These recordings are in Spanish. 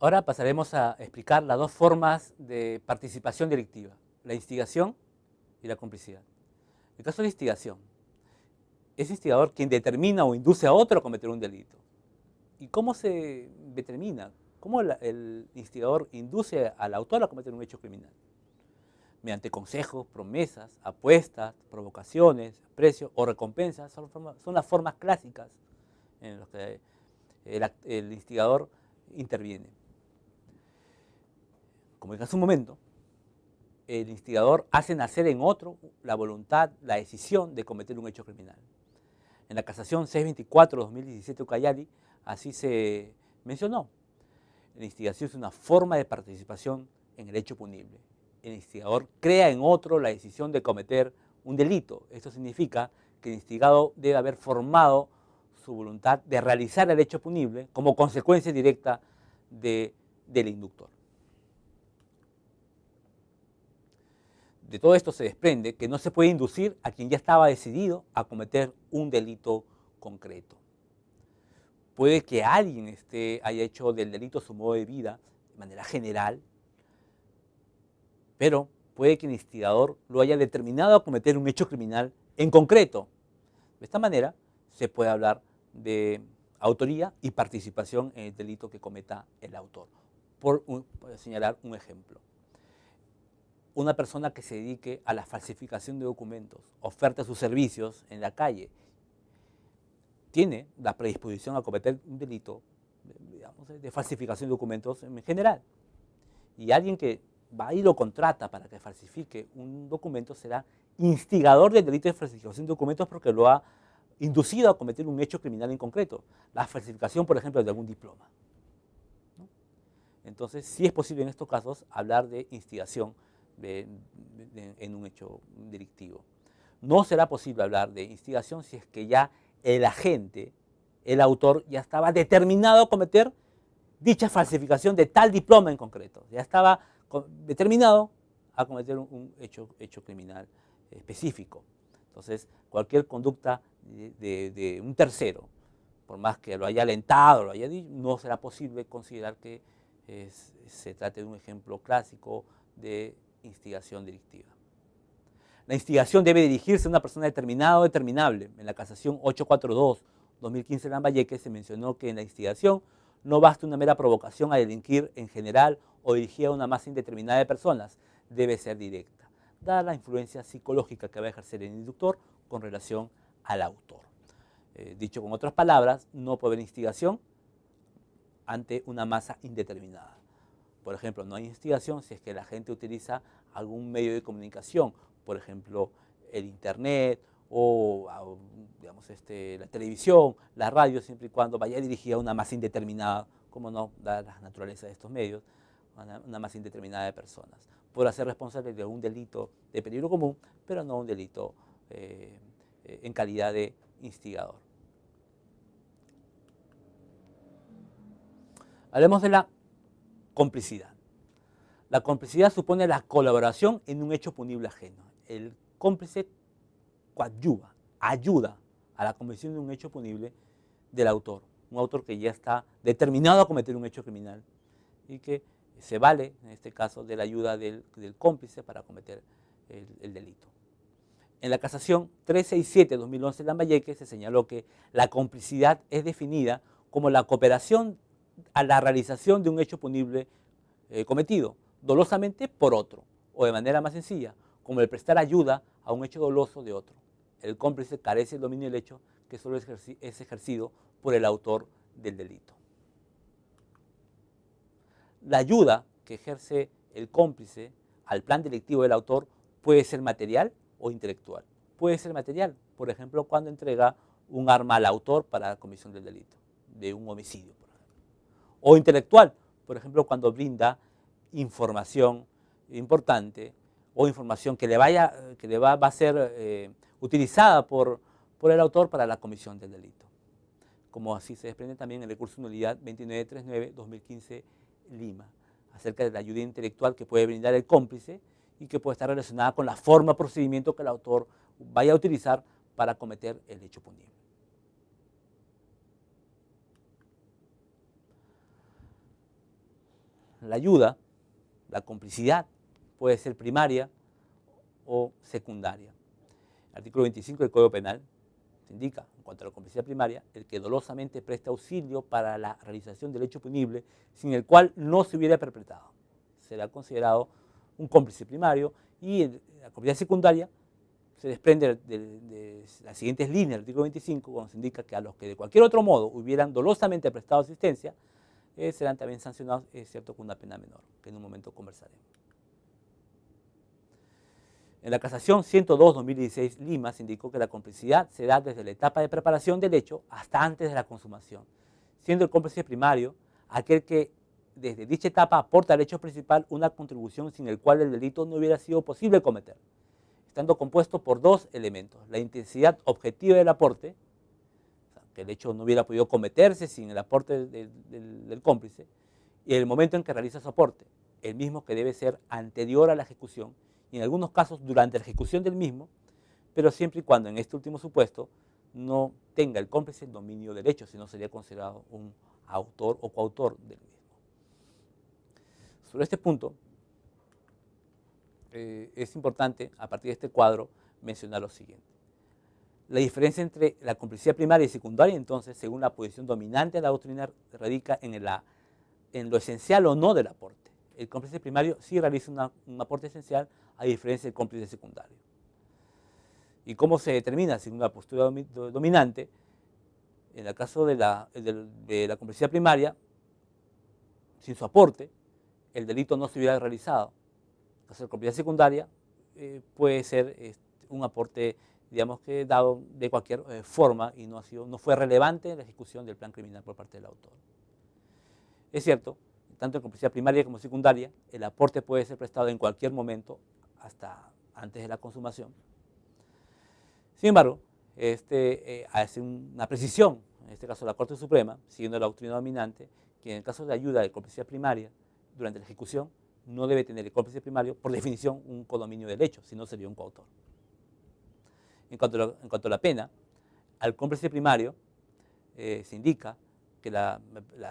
Ahora pasaremos a explicar las dos formas de participación delictiva, la instigación y la complicidad. En el caso de instigación, es instigador quien determina o induce a otro a cometer un delito. ¿Y cómo se determina? ¿Cómo el instigador induce al autor a cometer un hecho criminal? Mediante consejos, promesas, apuestas, provocaciones, precios o recompensas, son las formas clásicas en las que el instigador interviene. Como dije hace un momento, el instigador hace nacer en otro la voluntad, la decisión de cometer un hecho criminal. En la casación 624-2017 Ucayali, así se mencionó. La instigación es una forma de participación en el hecho punible. El instigador crea en otro la decisión de cometer un delito. Esto significa que el instigado debe haber formado su voluntad de realizar el hecho punible como consecuencia directa del inductor. De todo esto se desprende que no se puede inducir a quien ya estaba decidido a cometer un delito concreto. Puede que alguien haya hecho del delito su modo de vida de manera general, pero puede que el instigador lo haya determinado a cometer un hecho criminal en concreto. De esta manera se puede hablar de autoría y participación en el delito que cometa el autor. Por señalar un ejemplo. Una persona que se dedique a la falsificación de documentos, oferte sus servicios en la calle, tiene la predisposición a cometer un delito, digamos, de falsificación de documentos en general. Y alguien que va y lo contrata para que falsifique un documento será instigador del delito de falsificación de documentos porque lo ha inducido a cometer un hecho criminal en concreto, la falsificación, por ejemplo, de algún diploma. ¿No? Entonces, sí es posible en estos casos hablar de instigación en un hecho delictivo. No será posible hablar de instigación si es que ya el agente, el autor, ya estaba determinado a cometer dicha falsificación de tal diploma en concreto. Ya estaba determinado a cometer un hecho criminal específico. Entonces, cualquier conducta de un tercero, por más que lo haya alentado, lo haya dicho, no será posible considerar que se trate de un ejemplo clásico de instigación delictiva. La instigación debe dirigirse a una persona determinada o determinable. En la casación 842-2015 Lambayeque se mencionó que en la instigación no basta una mera provocación a delinquir en general o dirigida a una masa indeterminada de personas, debe ser directa, dada la influencia psicológica que va a ejercer el inductor con relación al autor. Dicho con otras palabras, no puede haber instigación ante una masa indeterminada. Por ejemplo, no hay instigación si es que la gente utiliza algún medio de comunicación, por ejemplo, el internet o digamos, la televisión, la radio, siempre y cuando vaya dirigida a una masa indeterminada, como no, dada la naturaleza de estos medios, una masa indeterminada de personas. Podrá ser responsable de algún delito de peligro común, pero no un delito en calidad de instigador. Hablemos de la complicidad. La complicidad supone la colaboración en un hecho punible ajeno. El cómplice coadyuva, ayuda a la comisión de un hecho punible del autor. Un autor que ya está determinado a cometer un hecho criminal y que se vale, en este caso, de la ayuda del cómplice para cometer el delito. En la casación 367-2011 Lambayeque se señaló que la complicidad es definida como la cooperación a la realización de un hecho punible cometido dolosamente por otro, o de manera más sencilla, como el prestar ayuda a un hecho doloso de otro. El cómplice carece del dominio del hecho que solo es ejercido por el autor del delito. La ayuda que ejerce el cómplice al plan delictivo del autor puede ser material o intelectual. Puede ser material, por ejemplo, cuando entrega un arma al autor para la comisión del delito, de un homicidio, por ejemplo. O intelectual, por ejemplo, cuando brinda información importante o información que va a ser utilizada por el autor para la comisión del delito. Como así se desprende también en el recurso de nulidad 2939-2015 Lima, acerca de la ayuda intelectual que puede brindar el cómplice y que puede estar relacionada con la forma o procedimiento que el autor vaya a utilizar para cometer el hecho punible. la ayuda, la complicidad, puede ser primaria o secundaria. El artículo 25 del Código Penal se indica, en cuanto a la complicidad primaria, el que dolosamente presta auxilio para la realización del hecho punible sin el cual no se hubiera perpetrado. Será considerado un cómplice primario, y la complicidad secundaria se desprende de las siguientes líneas del artículo 25, cuando se indica que a los que de cualquier otro modo hubieran dolosamente prestado asistencia, serán también sancionados, es cierto, con una pena menor, que en un momento conversaremos. En la casación 102-2016 Lima se indicó que la complicidad se da desde la etapa de preparación del hecho hasta antes de la consumación, siendo el cómplice primario aquel que desde dicha etapa aporta al hecho principal una contribución sin el cual el delito no hubiera sido posible cometer, estando compuesto por dos elementos: la intensidad objetiva del aporte, o sea, que el hecho no hubiera podido cometerse sin el aporte del cómplice, y el momento en que realiza su aporte, el mismo que debe ser anterior a la ejecución, y en algunos casos durante la ejecución del mismo, pero siempre y cuando en este último supuesto no tenga el cómplice el dominio del hecho, sino sería considerado un autor o coautor del mismo. Sobre este punto, es importante, a partir de este cuadro, mencionar lo siguiente. La diferencia entre la complicidad primaria y secundaria, entonces, según la posición dominante de la doctrina, radica en lo esencial o no del aporte. El cómplice primario sí realiza un aporte esencial, a diferencia del cómplice secundario. ¿Y cómo se determina según la postura dominante? En el caso de la complicidad primaria, sin su aporte, el delito no se hubiera realizado. En el caso de la complicidad secundaria, puede ser un aporte, digamos, que dado de cualquier forma y no fue relevante en la ejecución del plan criminal por parte del autor. Es cierto, tanto en complicidad primaria como secundaria, el aporte puede ser prestado en cualquier momento, hasta antes de la consumación. Sin embargo, hace una precisión, en este caso la Corte Suprema, siguiendo la doctrina dominante, que en el caso de ayuda de complicidad primaria durante la ejecución, no debe tener el cómplice primario, por definición, un codominio del hecho, sino sería un coautor. En cuanto a la pena, al cómplice primario se indica que la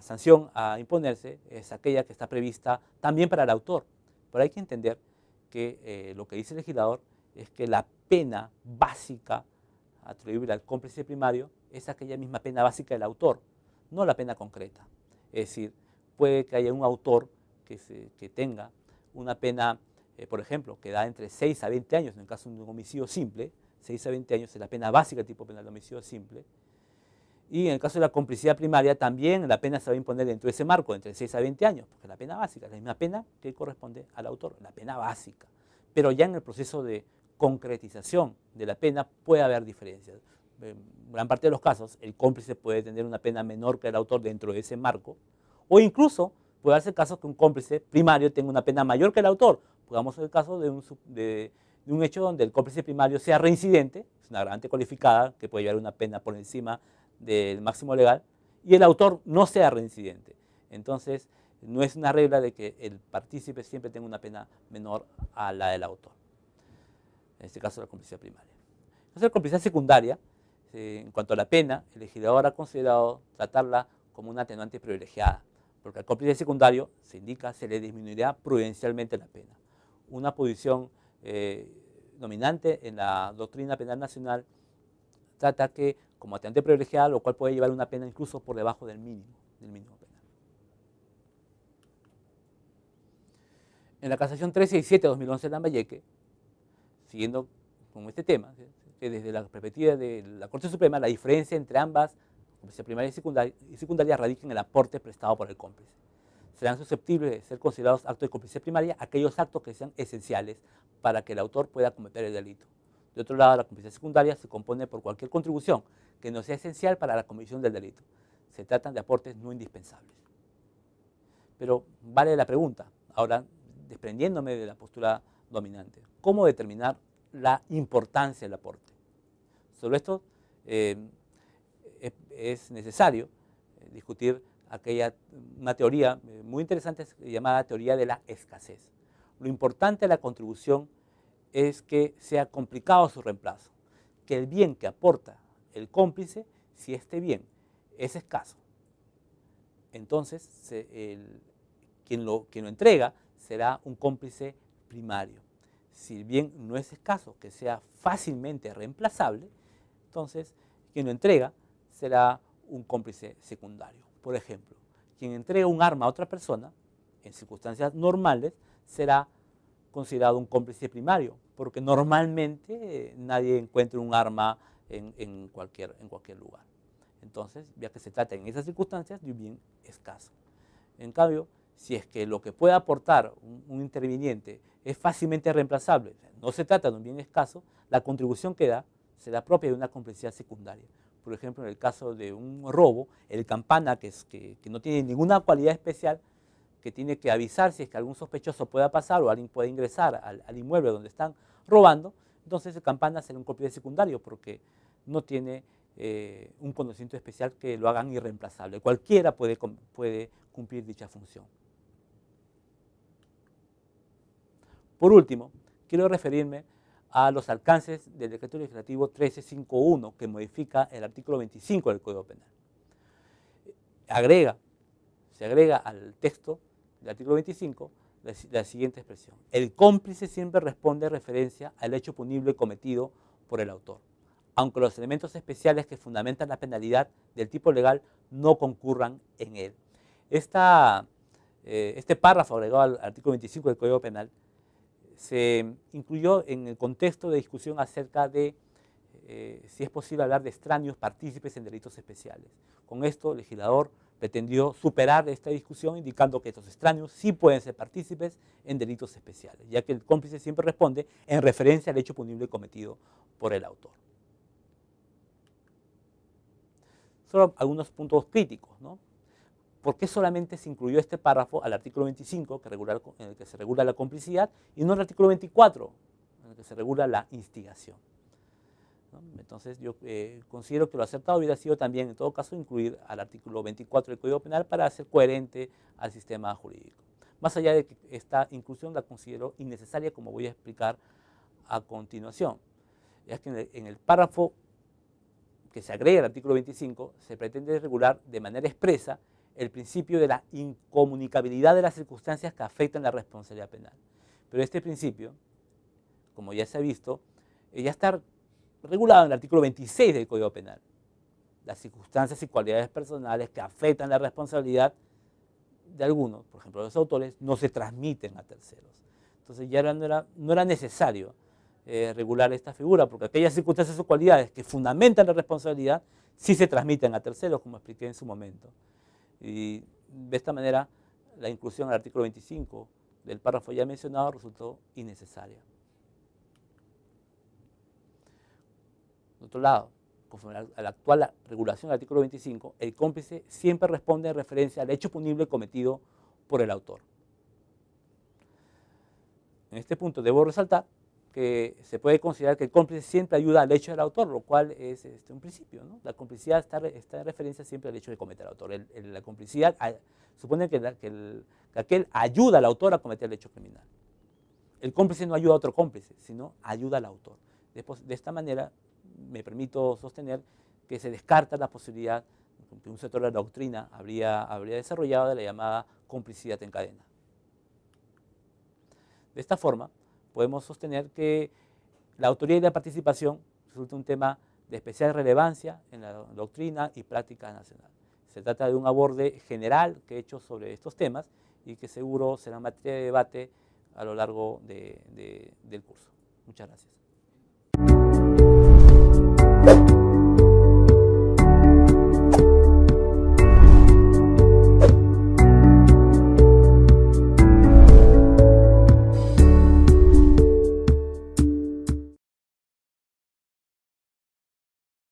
sanción a imponerse es aquella que está prevista también para el autor. Pero hay que entender que lo que dice el legislador es que la pena básica atribuible al cómplice primario es aquella misma pena básica del autor, no la pena concreta. Es decir, puede que haya un autor que tenga una pena, por ejemplo, que da entre 6 a 20 años, en el caso de un homicidio simple, 6 a 20 años es la pena básica tipo penal de homicidio simple, y en el caso de la complicidad primaria también la pena se va a imponer dentro de ese marco, entre 6 a 20 años, porque la pena básica es la misma pena que corresponde al autor, la pena básica. Pero ya en el proceso de concretización de la pena puede haber diferencias. En gran parte de los casos, el cómplice puede tener una pena menor que el autor dentro de ese marco, o incluso puede darse el caso que un cómplice primario tenga una pena mayor que el autor. Podamos ser el caso de un hecho donde el cómplice primario sea reincidente, es una agravante cualificada que puede llevar una pena por encima del máximo legal, y el autor no sea reincidente. Entonces, no es una regla de que el partícipe siempre tenga una pena menor a la del autor. En este caso, la complicidad primaria. Entonces, la complicidad secundaria, en cuanto a la pena, el legislador ha considerado tratarla como una atenuante privilegiada, porque al cómplice secundario, se indica, se le disminuirá prudencialmente la pena. Una posición dominante en la doctrina penal nacional trata que como atenuante privilegiada, lo cual puede llevar una pena incluso por debajo del mínimo penal. En la casación 367-2011 de Lambayeque, siguiendo con este tema, que desde la perspectiva de la Corte Suprema, la diferencia entre ambas, complicidad primaria y secundaria, radica en el aporte prestado por el cómplice. Serán susceptibles de ser considerados actos de complicidad primaria aquellos actos que sean esenciales para que el autor pueda cometer el delito. De otro lado, la complicidad secundaria se compone por cualquier contribución que no sea esencial para la comisión del delito. Se tratan de aportes no indispensables. Pero vale la pregunta, ahora desprendiéndome de la postura dominante, ¿cómo determinar la importancia del aporte? Sobre esto es necesario discutir una teoría muy interesante llamada teoría de la escasez. Lo importante de la contribución es que sea complicado su reemplazo, que el bien que aporta el cómplice, si este bien es escaso, entonces quien lo entrega será un cómplice primario. Si bien no es escaso que sea fácilmente reemplazable, entonces quien lo entrega será un cómplice secundario. Por ejemplo, quien entrega un arma a otra persona, en circunstancias normales, será considerado un cómplice primario, porque normalmente nadie encuentra un arma en cualquier lugar. Entonces, ya que se trata en esas circunstancias de un bien escaso. En cambio, si es que lo que puede aportar un interviniente es fácilmente reemplazable, no se trata de un bien escaso, la contribución que da será propia de una complicidad secundaria. Por ejemplo, en el caso de un robo, el campana, que no tiene ninguna cualidad especial, que tiene que avisar si es que algún sospechoso pueda pasar o alguien puede ingresar al inmueble donde están robando, entonces el campana será un cómplice secundario porque no tiene un conocimiento especial que lo hagan irreemplazable. Cualquiera puede cumplir dicha función. Por último, quiero referirme a los alcances del Decreto Legislativo 1351, que modifica el artículo 25 del Código Penal. Se agrega al texto del artículo 25 la siguiente expresión: el cómplice siempre responde referencia al hecho punible cometido por el autor, aunque los elementos especiales que fundamentan la penalidad del tipo legal no concurran en él. Este párrafo agregado al artículo 25 del Código Penal se incluyó en el contexto de discusión acerca de si es posible hablar de extraños partícipes en delitos especiales. Con esto, el legislador pretendió superar esta discusión indicando que estos extraños sí pueden ser partícipes en delitos especiales, ya que el cómplice siempre responde en referencia al hecho punible cometido por el autor. Solo algunos puntos críticos, ¿no? ¿Por qué solamente se incluyó este párrafo al artículo 25, en el que se regula la complicidad, y no al artículo 24, en el que se regula la instigación? ¿No? Entonces, yo considero que lo acertado hubiera sido también, en todo caso, incluir al artículo 24 del Código Penal para ser coherente al sistema jurídico. Más allá de que esta inclusión la considero innecesaria, como voy a explicar a continuación. Es que en el párrafo que se agrega al artículo 25, se pretende regular de manera expresa el principio de la incomunicabilidad de las circunstancias que afectan la responsabilidad penal. Pero este principio, como ya se ha visto, ya está regulado en el artículo 26 del Código Penal. Las circunstancias y cualidades personales que afectan la responsabilidad de algunos, por ejemplo los autores, no se transmiten a terceros. Entonces ya no era necesario regular esta figura, porque aquellas circunstancias o cualidades que fundamentan la responsabilidad sí se transmiten a terceros, como expliqué en su momento. Y de esta manera, la inclusión al artículo 25 del párrafo ya mencionado resultó innecesaria. Por otro lado, conforme a la actual regulación del artículo 25, el cómplice siempre responde en referencia al hecho punible cometido por el autor. En este punto debo resaltar que se puede considerar que el cómplice siempre ayuda al hecho del autor, lo cual es un principio, ¿no? La complicidad está en referencia siempre al hecho de cometer al autor. La complicidad supone que aquel ayuda al autor a cometer el hecho criminal. El cómplice no ayuda a otro cómplice, sino ayuda al autor. De esta manera me permito sostener que se descarta la posibilidad que un sector de la doctrina habría desarrollado de la llamada complicidad en cadena. De esta forma, podemos sostener que la autoría y la participación resulta un tema de especial relevancia en la doctrina y práctica nacional. Se trata de un aborde general que he hecho sobre estos temas y que seguro será materia de debate a lo largo del curso. Muchas gracias.